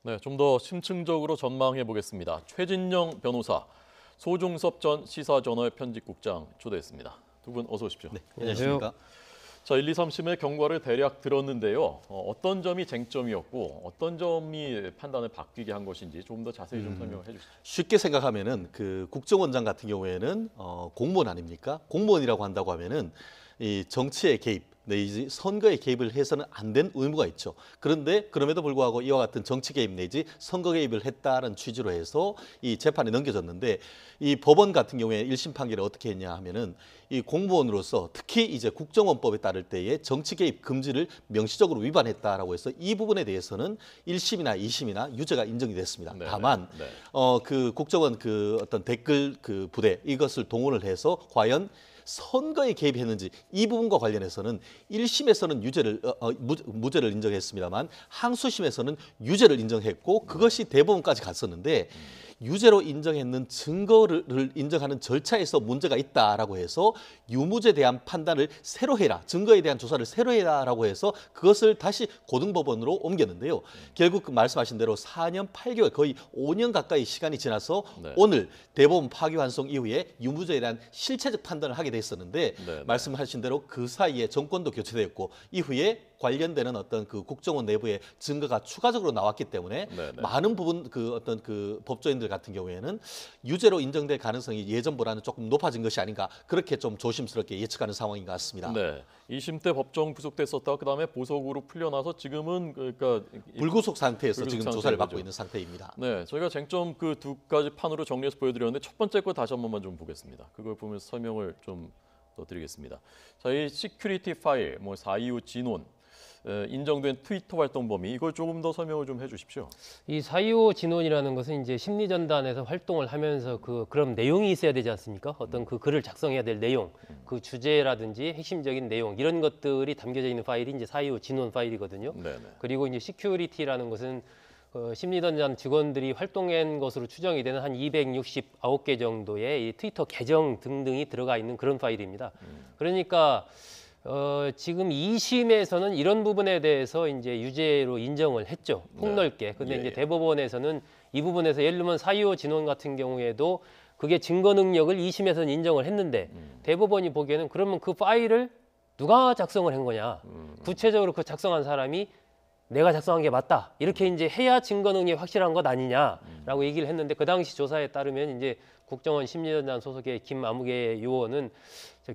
네, 좀 더 심층적으로 전망해 보겠습니다. 최진영 변호사, 소중섭 전 시사저널 편집국장 초대했습니다. 두 분 어서 오십시오. 네, 안녕하십니까. 자, 1, 2, 3심의 경과를 대략 들었는데요. 어떤 점이 쟁점이었고 어떤 점이 판단을 바뀌게 한 것인지 조금 더 자세히 좀 설명을 해주시죠. 쉽게 생각하면은 그 국정원장 같은 경우에는 공무원 아닙니까? 공무원이라고 한다고 하면은 이 정치의 개입 내지 선거에 개입을 해서는 안 된 의무가 있죠. 그런데 그럼에도 불구하고 이와 같은 정치 개입 내지 선거 개입을 했다는 취지로 해서 이 재판에 넘겨졌는데 이 법원 같은 경우에 1심 판결을 어떻게 했냐 하면은 이 공무원으로서 특히 이제 국정원법에 따를 때에 정치 개입 금지를 명시적으로 위반했다라고 해서 이 부분에 대해서는 1심이나 2심이나 유죄가 인정이 됐습니다. 네, 다만 네. 그 국정원 그 어떤 댓글 그 부대 이것을 동원을 해서 과연 선거에 개입했는지 이 부분과 관련해서는 1심에서는 무죄를 인정했습니다만 항소심에서는 유죄를 인정했고 그것이 대법원까지 갔었는데 유죄로 인정했는 증거를 인정하는 절차에서 문제가 있다라고 해서 유무죄에 대한 판단을 새로 해라. 증거에 대한 조사를 새로 해라라고 해서 그것을 다시 고등법원으로 옮겼는데요. 결국 그 말씀하신 대로 4년 8개월 거의 5년 가까이 시간이 지나서 네. 오늘 대법원 파기환송 이후에 유무죄에 대한 실체적 판단을 하게 됐었는데 네. 말씀하신 대로 그 사이에 정권도 교체되었고 이후에 관련되는 어떤 그 국정원 내부의 증거가 추가적으로 나왔기 때문에 네. 많은 부분 그 어떤 그 법조인들 같은 경우에는 유죄로 인정될 가능성이 예전보다는 조금 높아진 것이 아닌가 그렇게 좀 조심스럽게 예측하는 상황인 것 같습니다. 네, 2심 때 법정 구속됐었다가 그다음에 보석으로 풀려나서 지금은 그러니까 불구속 상태에서 불구속 지금 조사를 상태인 받고 거죠. 있는 상태입니다. 네, 저희가 쟁점 그 두 가지 판으로 정리해서 보여드렸는데 첫 번째 거 다시 한 번만 좀 보겠습니다. 그걸 보면서 설명을 좀 더 드리겠습니다. 자, 이 시큐리티 파일, 425 진원, 인정된 트위터 활동 범위 이걸 조금 더 설명을 좀 해주십시오. 이 4.25 진원이라는 것은 이제 심리전단에서 활동을 하면서 그런 내용이 있어야 되지 않습니까? 어떤 그 글을 작성해야 될 내용, 그 주제라든지 핵심적인 내용 이런 것들이 담겨져 있는 파일이 이제 4.25 진원 파일이거든요. 네네. 그리고 이제 시큐리티라는 것은 심리전단 직원들이 활동한 것으로 추정이 되는 한 269개 정도의 이 트위터 계정 등등이 들어가 있는 그런 파일입니다. 그러니까 지금 2심에서는 이런 부분에 대해서 이제 유죄로 인정을 했죠. 폭넓게. 근데 예, 이제 예. 대법원에서는 이 부분에서 예를 들면 4.25 진원 같은 경우에도 그게 증거 능력을 2심에서는 인정을 했는데 대법원이 보기에는 그러면 그 파일을 누가 작성을 한 거냐. 구체적으로 그 작성한 사람이 내가 작성한 게 맞다. 이렇게 이제 해야 증거 능력이 확실한 것 아니냐라고 얘기를 했는데 그 당시 조사에 따르면 이제 국정원 심리전단 소속의 김아무개 요원은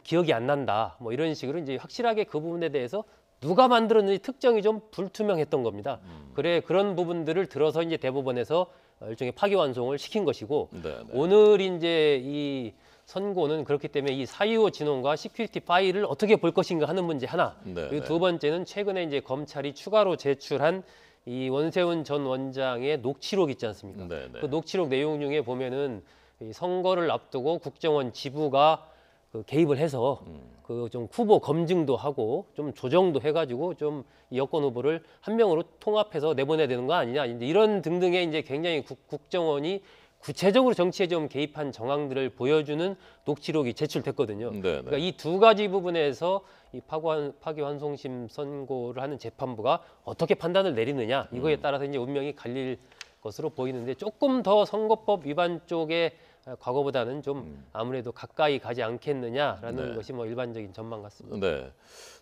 기억이 안 난다. 뭐 이런 식으로 이제 확실하게 그 부분에 대해서 누가 만들었는지 특정이 좀 불투명했던 겁니다. 그래 그런 부분들을 들어서 이제 대법원에서 일종의 파기환송을 시킨 것이고 네. 오늘 이제 이 선고는 그렇기 때문에 이 4.25 진원과 시큐리티 파일을 어떻게 볼 것인가 하는 문제 하나. 네, 그리고 네. 두 번째는 최근에 이제 검찰이 추가로 제출한 이 원세훈 전 원장의 녹취록 있지 않습니까? 네. 그 녹취록 내용 중에 보면은 이 선거를 앞두고 국정원 지부가 그 개입을 해서 그 좀 후보 검증도 하고 좀 조정도 해가지고 좀 이 여권 후보를 한 명으로 통합해서 내보내야 되는 거 아니냐 이제 이런 등등의 이제 굉장히 국정원이 구체적으로 정치에 좀 개입한 정황들을 보여주는 녹취록이 제출됐거든요. 네. 그러니까 이 두 가지 부분에서 이 파기환송심 선고를 하는 재판부가 어떻게 판단을 내리느냐 이거에 따라서 이제 운명이 갈릴 것으로 보이는데 조금 더 선거법 위반 쪽에 과거보다는 좀 아무래도 가까이 가지 않겠느냐라는 네. 것이 뭐 일반적인 전망 같습니다. 네.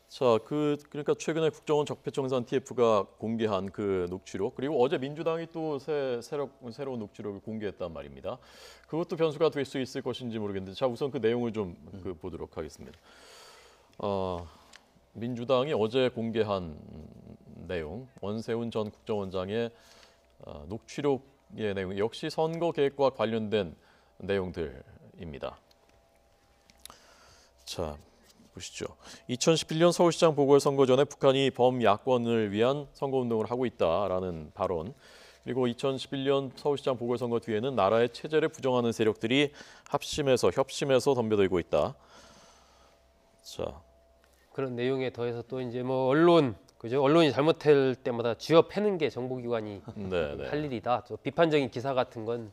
자, 그러니까 최근에 국정원 적폐청산 TF가 공개한 그 녹취록 그리고 어제 민주당이 또 새로운 녹취록을 공개했단 말입니다. 그것도 변수가 될 수 있을 것인지 모르겠는데, 자 우선 그 내용을 좀 보도록 하겠습니다. 민주당이 어제 공개한 내용, 원세훈 전 국정원장의 녹취록의 내용 역시 선거 계획과 관련된 내용들입니다. 자. 보시죠. 2011년 서울시장 보궐선거 전에 북한이 범야권을 위한 선거운동을 하고 있다라는 발언. 그리고 2011년 서울시장 보궐선거 뒤에는 나라의 체제를 부정하는 세력들이 협심해서 덤벼들고 있다. 자, 그런 내용에 더해서 또 이제 뭐 언론이 잘못할 때마다 쥐어 패는 게 정보기관이 할 일이다. 또 비판적인 기사 같은 건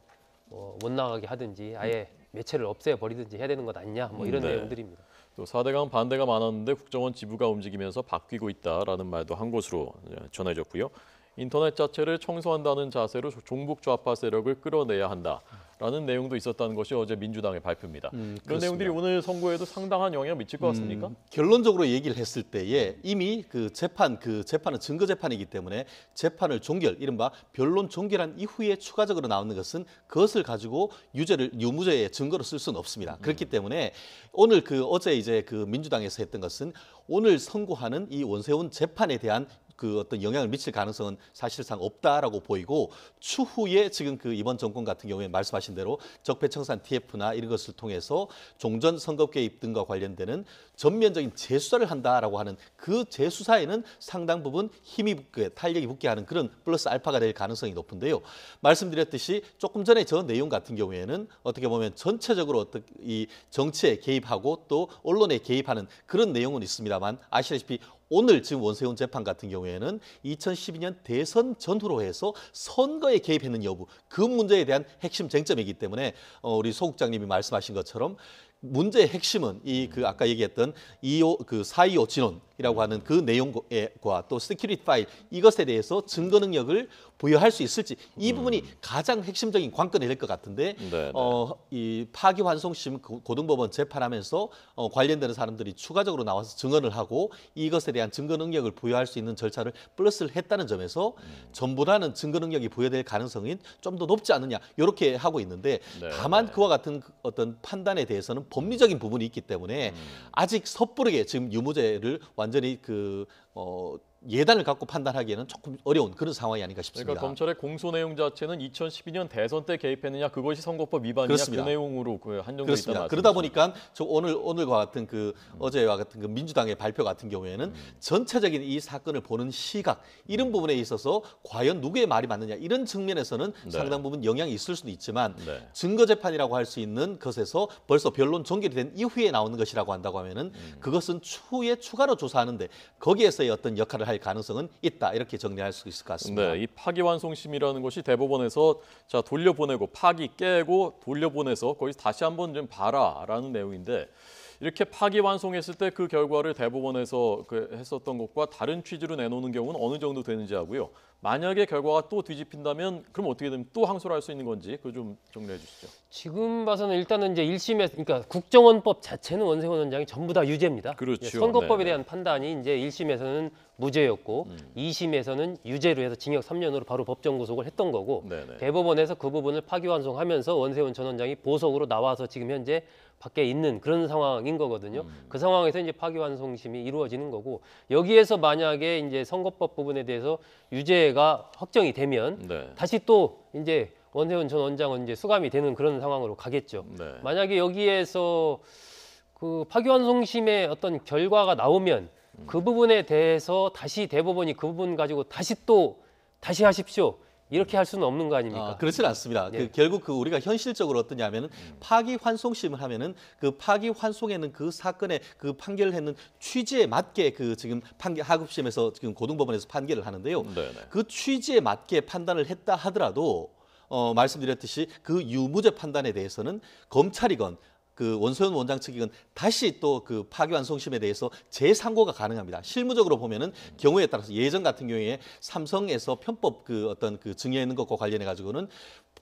못 나가게 하든지 아예 매체를 없애버리든지 해야 되는 것 아니냐. 뭐 이런 내용들입니다. 또 4대강 반대가 많았는데 국정원 지부가 움직이면서 바뀌고 있다라는 말도 한 것으로 전해졌고요. 인터넷 자체를 청소한다는 자세로 종북 좌파 세력을 끌어내야 한다라는 내용도 있었다는 것이 어제 민주당의 발표입니다. 이런 그렇습니다. 내용들이 오늘 선거에도 상당한 영향을 미칠 것 같습니까? 결론적으로 얘기를 했을 때에 이미 그 재판은 증거 재판이기 때문에 재판을 종결, 이른바 변론 종결한 이후에 추가적으로 나오는 것은 그것을 가지고 유무죄의 증거로 쓸 수는 없습니다. 그렇기 때문에 오늘 어제 이제 그 민주당에서 했던 것은 오늘 선고하는 이 원세훈 재판에 대한 그 어떤 영향을 미칠 가능성은 사실상 없다라고 보이고, 추후에 지금 그 이번 정권 같은 경우에 말씀하신 대로 적폐청산 TF나 이런 것을 통해서 종전 선거 개입 등과 관련되는 전면적인 재수사를 한다라고 하는 그 재수사에는 상당 부분 힘이 붙게, 탄력이 붙게 하는 그런 플러스 알파가 될 가능성이 높은데요. 말씀드렸듯이 조금 전에 저 내용 같은 경우에는 어떻게 보면 전체적으로 이 정치에 개입하고 또 언론에 개입하는 그런 내용은 있습니다만, 아시다시피 오늘 지금 원세훈 재판 같은 경우에는 2012년 대선 전후로 해서 선거에 개입했는 여부, 그 문제에 대한 핵심 쟁점이기 때문에 우리 소 국장님이 말씀하신 것처럼 문제의 핵심은 아까 얘기했던 425 진원이라고 하는 그 내용과 또 시큐리티 파일, 이것에 대해서 증거 능력을 부여할 수 있을지, 이 부분이 가장 핵심적인 관건이 될 것 같은데, 이 파기환송심 고등법원 재판하면서 관련되는 사람들이 추가적으로 나와서 증언을 하고 이것에 대한 증거 능력을 부여할 수 있는 절차를 플러스를 했다는 점에서 전보다는 증거 능력이 부여될 가능성이 좀 더 높지 않느냐, 이렇게 하고 있는데, 다만 그와 같은 어떤 판단에 대해서는 법리적인 부분이 있기 때문에 아직 섣부르게 지금 유무죄를 완전히 예단을 갖고 판단하기에는 조금 어려운 그런 상황이 아닌가 싶습니다. 그러니까 검찰의 공소 내용 자체는 2012년 대선 때 개입했느냐, 그것이 선거법 위반이냐, 그렇습니다. 그 내용으로 한정돼 그렇습니다. 있다는 말씀이죠. 그러다 보니까 오늘과 같은 어제와 같은 그 민주당의 발표 같은 경우에는 전체적인 이 사건을 보는 시각, 이런 부분에 있어서 과연 누구의 말이 맞느냐, 이런 측면에서는 상당 부분 영향이 있을 수도 있지만, 증거 재판이라고 할 수 있는 것에서 벌써 변론 종결이 된 이후에 나오는 것이라고 한다고 하면은 그것은 추후에 추가로 조사하는데 거기에서의 어떤 역할을 할 가능성은 있다, 이렇게 정리할 수 있을 것 같습니다. 네, 이 파기환송심이라는 것이 대법원에서 돌려보내고 파기 깨고 돌려보내서 거기서 다시 한번 좀 봐라라는 내용인데, 이렇게 파기환송했을 때 그 결과를 대법원에서 했었던 것과 다른 취지로 내놓는 경우는 어느 정도 되는지 하고요. 만약에 결과가 또 뒤집힌다면 그럼 어떻게 되면 또 항소를 할 수 있는 건지 그 좀 정리해 주시죠. 지금 봐서는 일단은 이제 1심에, 그러니까 국정원법 자체는 원세훈 원장이 전부 다 유죄입니다. 그렇죠. 선거법에 네. 대한 판단이 이제 1심에서는 무죄였고 2심에서는 유죄로 해서 징역 3년으로 바로 법정 구속을 했던 거고, 네네. 대법원에서 그 부분을 파기환송하면서 원세훈 전 원장이 보석으로 나와서 지금 현재 밖에 있는 그런 상황인 거거든요. 그 상황에서 이제 파기환송심이 이루어지는 거고, 여기에서 만약에 이제 선거법 부분에 대해서 유죄가 확정이 되면 다시 또 이제 원세훈 전 원장은 이제 수감이 되는 그런 상황으로 가겠죠. 만약에 여기에서 그 파기환송심의 어떤 결과가 나오면 그 부분에 대해서 다시 대법원이 그 부분 가지고 다시 하십시오, 이렇게 할 수는 없는 거 아닙니까? 그렇지는 않습니다. 결국 우리가 현실적으로 어떠냐면은 파기환송심을 하면은 그 파기환송에는 그 사건의 그 판결을 했는 취지에 맞게 지금 하급심에서 지금 고등법원에서 판결을 하는데요. 그 취지에 맞게 판단을 했다 하더라도 말씀드렸듯이 그 유무죄 판단에 대해서는 검찰이건 그 원세훈 원장 측이건 다시 또 그 파기환송심에 대해서 재상고가 가능합니다. 실무적으로 보면은 경우에 따라서 예전 같은 경우에 삼성에서 편법 증여했는 것과 관련해 가지고는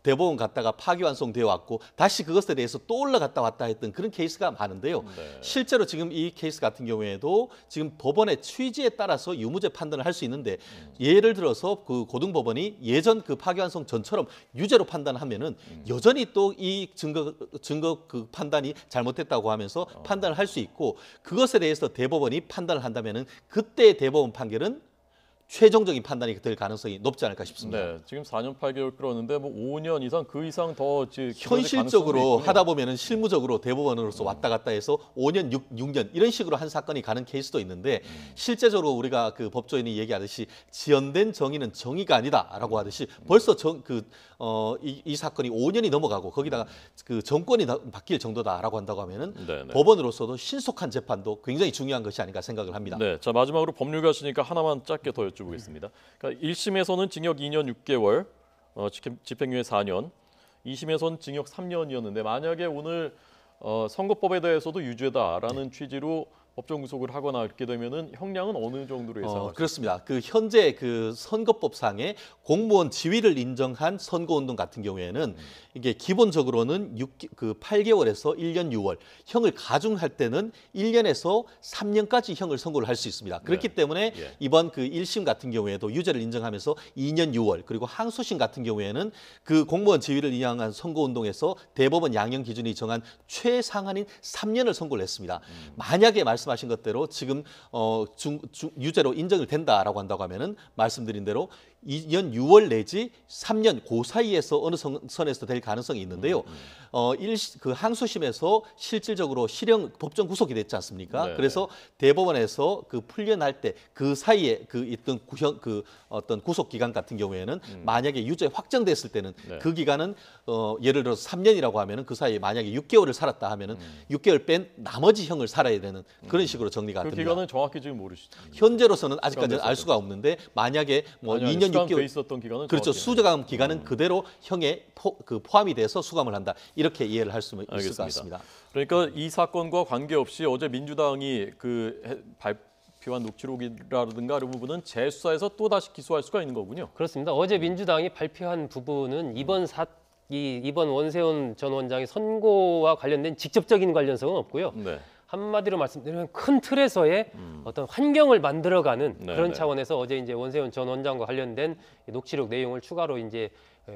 대법원 갔다가 파기환송되어 왔고 다시 그것에 대해서 또 올라갔다 왔다 했던 그런 케이스가 많은데요. 실제로 지금 이 케이스 같은 경우에도 지금 법원의 취지에 따라서 유무죄 판단을 할 수 있는데, 예를 들어서 그 고등법원이 예전 그 파기환송 전처럼 유죄로 판단하면은 여전히 또 이 증거 그 판단이 잘못됐다고 하면서 판단을 할 수 있고, 그것에 대해서 대법원이 판단을 한다면은 그때 대법원 판결은 최종적인 판단이 될 가능성이 높지 않을까 싶습니다. 네, 지금 4년 8개월 끌었는데 뭐 5년 이상 그 이상 더 현실적으로 하다 보면은 실무적으로 대법원으로서 왔다 갔다 해서 5년, 6년 이런 식으로 한 사건이 가는 케이스도 있는데, 실제적으로 우리가 그 법조인이 얘기하듯이 지연된 정의는 정의가 아니다라고 하듯이 벌써 이 사건이 5년이 넘어가고 거기다가 그 정권이 바뀔 정도다라고 한다고 하면은 법원으로서도 신속한 재판도 굉장히 중요한 것이 아닌가 생각을 합니다. 네, 자 마지막으로 법률가시니까 하나만 짧게 더 여쭤보겠습니다. 그러니까 1심에서는 징역 2년 6개월, 집행유예 4년, 2심에서는 징역 3년이었는데 만약에 오늘 선거법에 대해서도 유죄다라는 취지로 법정 구속을 하거나 이렇게 되면은 형량은 어느 정도로 예상하십니까? 그렇습니다. 그 현재 그 선거법상의 공무원 지위를 인정한 선거운동 같은 경우에는 이게 기본적으로는 8개월에서 1년 6월, 형을 가중할 때는 1년에서 3년까지 형을 선고를 할 수 있습니다. 그렇기 때문에 예. 이번 그 1심 같은 경우에도 유죄를 인정하면서 2년 6월, 그리고 항소심 같은 경우에는 그 공무원 지위를 인정한 선거운동에서 대법원 양형 기준이 정한 최상한인 3년을 선고를 했습니다. 만약에 말씀하신 것대로 지금 유죄로 인정이 된다라고 한다고 하면은 말씀드린 대로 2년 6월 내지 3년 그 사이에서 어느 선에서 될 가능성이 있는데요. 그 항소심에서 실질적으로 실형 법정 구속이 됐지 않습니까? 네. 그래서 대법원에서 그 풀려날 때 그 사이에 그 있던 어떤 구속 기간 같은 경우에는 만약에 유죄 확정됐을 때는 네. 그 기간은 예를 들어서 3년이라고 하면은 그 사이에 만약에 6개월을 살았다 하면은 6개월 뺀 나머지 형을 살아야 되는 그런 식으로 정리가 그 됩니다. 기간은 정확히 지금 모르시죠? 현재로서는 아직까지는 알 수가 없는데 만약에 뭐 2년 6개월 있었던 기간은 그렇죠. 정확히 수감 기간은 그대로 형에 포함이 돼서 수감을 한다. 이렇게 이해를 할 수 있을 것 같습니다. 그러니까 이 사건과 관계없이 어제 민주당이 발표한 녹취록이라든가 이런 부분은 재수사해서 또 다시 기소할 수가 있는 거군요. 그렇습니다. 어제 민주당이 발표한 부분은 이번 원세훈 전 원장의 선고와 관련된 직접적인 관련성은 없고요. 네. 한마디로 말씀드리면 큰 틀에서의 어떤 환경을 만들어가는 네, 그런 네. 차원에서 어제 이제 원세훈 전 원장과 관련된 녹취록 내용을 추가로 이제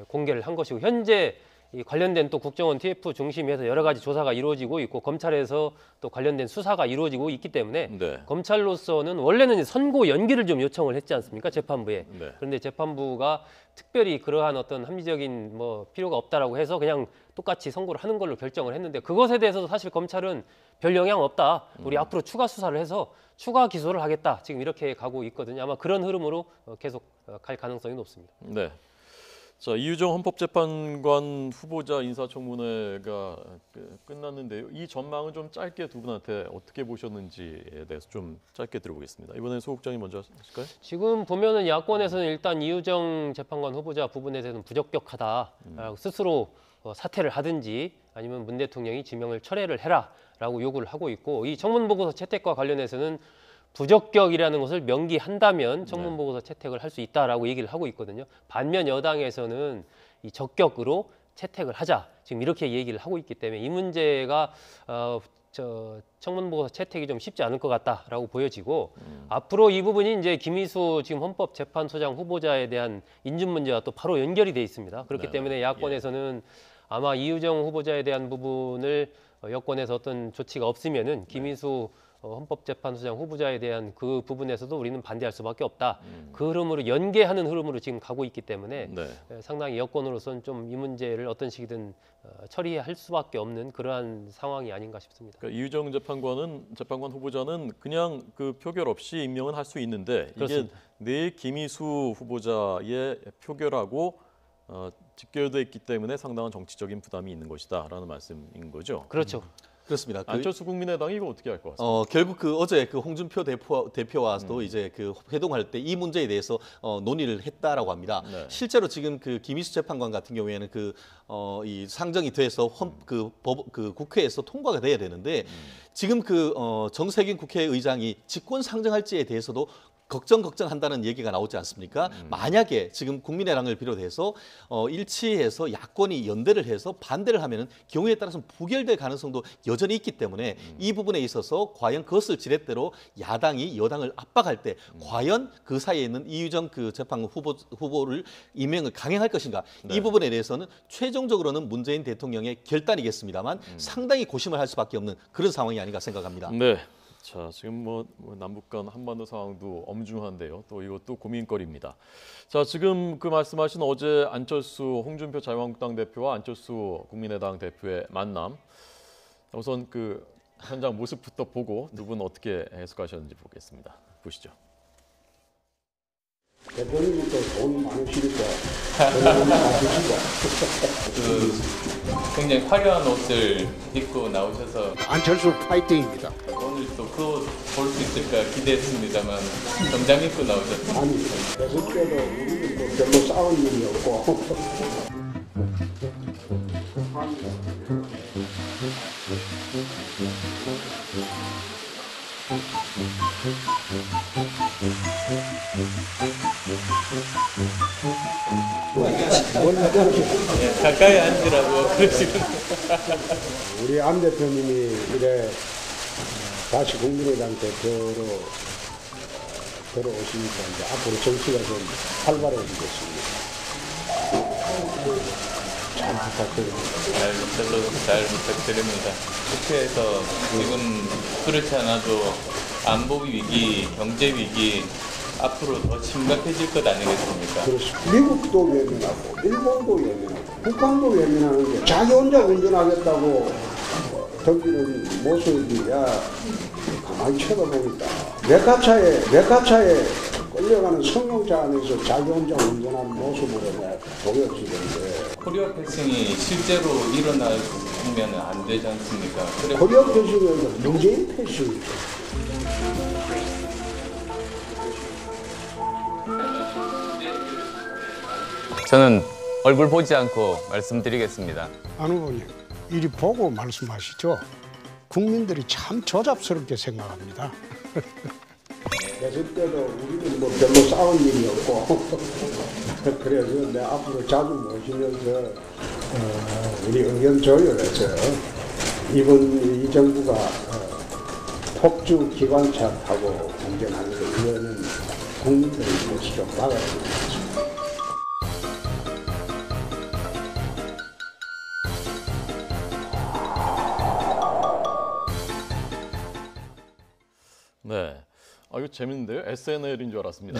공개를 한 것이고 현재 이 관련된 또 국정원 TF 중심에서 여러 가지 조사가 이루어지고 있고 검찰에서 또 관련된 수사가 이루어지고 있기 때문에 네. 검찰로서는 원래는 선고 연기를 좀 요청을 했지 않습니까? 재판부에. 네. 그런데 재판부가 특별히 그러한 어떤 합리적인 뭐 필요가 없다라고 해서 그냥 똑같이 선고를 하는 걸로 결정을 했는데 그것에 대해서도 사실 검찰은 별 영향 없다. 우리 앞으로 추가 수사를 해서 추가 기소를 하겠다. 지금 이렇게 가고 있거든요. 아마 그런 흐름으로 계속 갈 가능성이 높습니다. 네. 자, 이유정 헌법재판관 후보자 인사청문회가 끝났는데요. 이 전망은 좀 짧게 두 분한테 어떻게 보셨는지에 대해서 좀 짧게 들어보겠습니다. 이번에 소 국장님 먼저 하실까요? 지금 보면은 야권에서는 일단 이유정 재판관 후보자 부분에 대해서는 부적격하다. 스스로 사퇴를 하든지 아니면 문 대통령이 지명을 철회를 해라라고 요구를 하고 있고 이 청문보고서 채택과 관련해서는 부적격이라는 것을 명기한다면 청문보고서 채택을 할 수 있다라고 얘기를 하고 있거든요. 반면 여당에서는 이 적격으로 채택을 하자 지금 이렇게 얘기를 하고 있기 때문에 이 문제가 청문보고서 채택이 좀 쉽지 않을 것 같다라고 보여지고 앞으로 이 부분이 이제 김희수 지금 헌법재판소장 후보자에 대한 인준 문제와 또 바로 연결이 돼 있습니다. 그렇기 네. 때문에 야권에서는 아마 이유정 후보자에 대한 부분을 여권에서 어떤 조치가 없으면은 김희수 헌법재판소장 후보자에 대한 그 부분에서도 우리는 반대할 수밖에 없다. 그 흐름으로 연계하는 흐름으로 지금 가고 있기 때문에 네. 상당히 여권으로서는 좀 이 문제를 어떤 식이든 처리할 수밖에 없는 그러한 상황이 아닌가 싶습니다. 그러니까 이유정 재판관 후보자는 그냥 그 표결 없이 임명은 할 수 있는데 그렇습니다. 이게 내일 김희수 후보자의 표결하고 직결돼 있기 때문에 상당한 정치적인 부담이 있는 것이다라는 말씀인 거죠. 그렇죠. 그렇습니다. 안철수 국민의당이 이거 어떻게 할 것 같습니까? 결국 어제 그 홍준표 대표와도 이제 그 회동할 때 이 문제에 대해서 논의를 했다라고 합니다. 네. 실제로 지금 그 김희수 재판관 같은 경우에는 이 상정이 돼서 국회에서 통과가 돼야 되는데 지금 정세균 국회의장이 직권 상정할지에 대해서도 걱정한다는 얘기가 나오지 않습니까? 만약에 지금 국민의당을 비롯해서 일치해서 야권이 연대를 해서 반대를 하면은 경우에 따라서는 부결될 가능성도 여전히 있기 때문에 이 부분에 있어서 과연 그것을 지렛대로 야당이 여당을 압박할 때 과연 그 사이에 있는 이유정 그 재판관 후보를 임명을 강행할 것인가? 네. 이 부분에 대해서는 최종적으로는 문재인 대통령의 결단이겠습니다만 상당히 고심을 할 수밖에 없는 그런 상황이 아닌가 생각합니다. 네. 자, 지금 뭐 남북 간 한반도 상황도 엄중한데요. 또 이것도 고민거리입니다. 자, 지금 그 말씀하신 어제 안철수 홍준표 자유한국당 대표와 안철수 국민의당 대표의 만남. 우선 그 현장 모습부터 보고 두 분 어떻게 해석하셨는지 보겠습니다. 보시죠. 대표님이 또 돈이 많으시니까 돈이 많으시니까 굉장히 화려한 옷을 입고 나오셔서 안철수 파이팅입니다. 오늘 또 그 옷 볼 수 있을까 기대했습니다만 정장 입고 나오셨어요. 아니 됐을 때도 우리는 뭐 별로 싸운 일이 없고 멀리 떨어져. 예, 가까이 앉으라고 그러시는. 우리 안 대표님이 이래 다시 국민의당 대표로 들어오시니까 이제 앞으로 정치가 좀 활발해지겠습니다. 잘 부탁드립니다. 저도 잘 부탁드립니다. 국회에서 지금 그렇지 않아도 안보 위기, 경제 위기 앞으로 더 심각해질 것 아니겠습니까? 그렇습니다. 미국도 외면하고 일본도 외면하고 북한도 외면하는 게 자기 혼자 운전하겠다고 던지는 모습이 야 가만히 쳐다보니까 메카차에 끌려가는 승용차 안에서 자기 혼자 운전하는 모습으로 내가 보여지던데 코리아 패싱이 실제로 일어나면 안 되지 않습니까? 그래 코리아 패싱은 문재인 패싱이죠. 저는 얼굴 보지 않고 말씀드리겠습니다. 안 후보님 이리 보고 말씀하시죠. 국민들이 참 조잡스럽게 생각합니다. 대선 때도 우리는 뭐 별로 싸운 일이 없고 그래서 내 앞으로 자주 모시면서 우리 의견 조율해서 이 정부가 폭주 기관차 타고 운전하는 거 이거는 국민들의 모시로 막아야 됩니다. 네. 아, 이거 재밌는데요? SNL인 줄 알았습니다.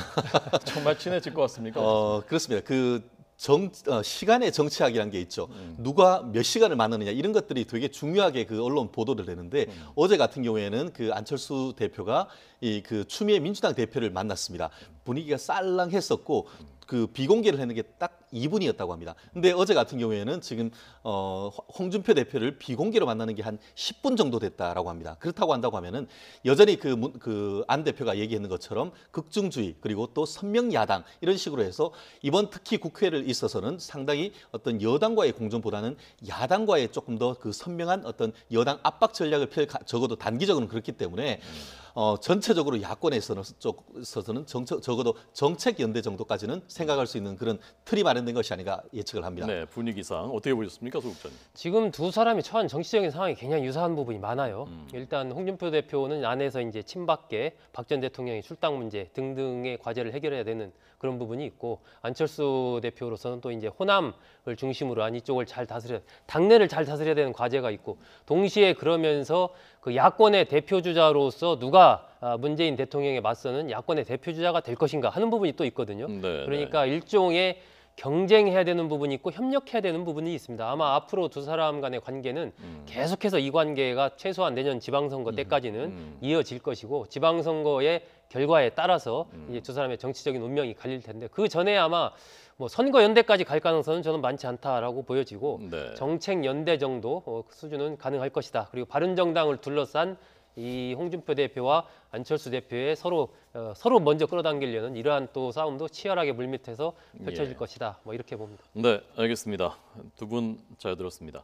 정말 친해질 것 같습니까? 그렇습니다. 시간의 정치학이라는 게 있죠. 누가 몇 시간을 만나느냐 이런 것들이 되게 중요하게 그 언론 보도를 내는데 어제 같은 경우에는 그 안철수 대표가 그 추미애 민주당 대표를 만났습니다. 분위기가 쌀랑했었고 그 비공개를 했는 게 딱 2분이었다고 합니다. 근데 어제 같은 경우에는 지금 홍준표 대표를 비공개로 만나는 게 한 10분 정도 됐다라고 합니다. 그렇다고 한다고 하면은 여전히 그 안 대표가 얘기했는 것처럼 극중주의 그리고 또 선명 야당 이런 식으로 해서 이번 특히 국회를 있어서는 상당히 어떤 여당과의 공존보다는 야당과의 조금 더 그 선명한 어떤 여당 압박 전략을 적어도 단기적으로는 그렇기 때문에 전체적으로 야권에서는 적어도 정책 연대 정도까지는 생각할 수 있는 그런 틀이 마련된 것이 아닌가 예측을 합니다. 네, 분위기상 어떻게 보셨습니까, 소국장님? 지금 두 사람이 처한 정치적인 상황이 굉장히 유사한 부분이 많아요. 일단 홍준표 대표는 안에서 이제 친박계 박 전 대통령의 출당 문제 등등의 과제를 해결해야 되는 그런 부분이 있고 안철수 대표로서는 또 이제 호남을 중심으로 한 이쪽을 당내를 잘 다스려야 되는 과제가 있고 동시에 그러면서 그 야권의 대표주자로서 누가 문재인 대통령에 맞서는 야권의 대표주자가 될 것인가 하는 부분이 또 있거든요. 그러니까 일종의 경쟁해야 되는 부분이 있고 협력해야 되는 부분이 있습니다. 아마 앞으로 두 사람 간의 관계는 계속해서 이 관계가 최소한 내년 지방선거 때까지는 이어질 것이고 지방선거의 결과에 따라서 이제 두 사람의 정치적인 운명이 갈릴 텐데 그 전에 아마 뭐 선거 연대까지 갈 가능성은 저는 많지 않다라고 보여지고 정책 연대 정도 수준은 가능할 것이다. 그리고 바른정당을 둘러싼 이 홍준표 대표와 안철수 대표의 서로 먼저 끌어당기려는 이러한 또 싸움도 치열하게 물밑에서 펼쳐질 것이다. 뭐 이렇게 봅니다. 네, 알겠습니다. 두 분 잘 들었습니다.